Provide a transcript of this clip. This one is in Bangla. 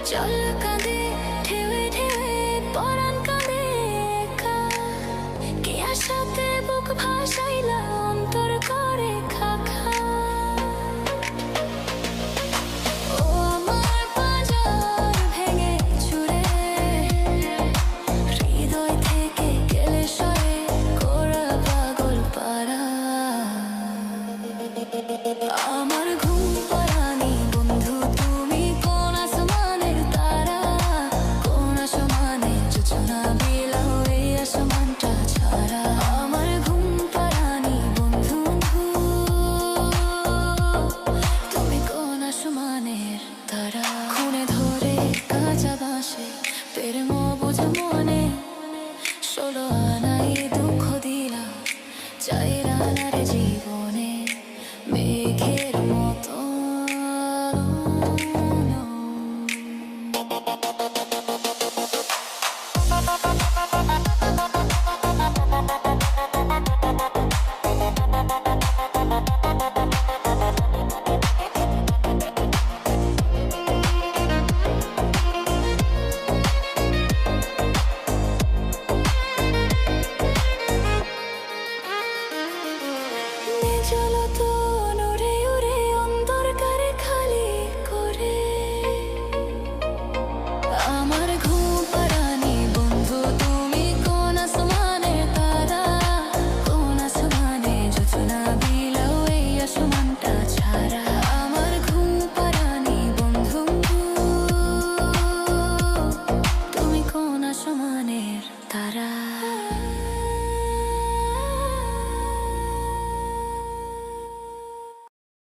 জল কাঁদে ঢেউে ঢেউে পরাণ কাঁদে একা। কে আশাতে বুক ভাসাইলা অন্তর করে খা খা। ও আমার পাঁজর ভেঙে চুরে হৃদয় থেকে গেলে সরে কোরা পাগল পারা। আমার ঘুম পাড়ানি বন্ধু তুমি কোন আসমানের তারা, কোন আসমানে যোজনা বিলাও এই আসমানটা ছাড়া। আমার ঘুম পাড়ানি বন্ধু তুমি কোন আসমানের তারা। খুনে ধরে কাঁচা বাঁশে প্রেম বোঝা মনে 16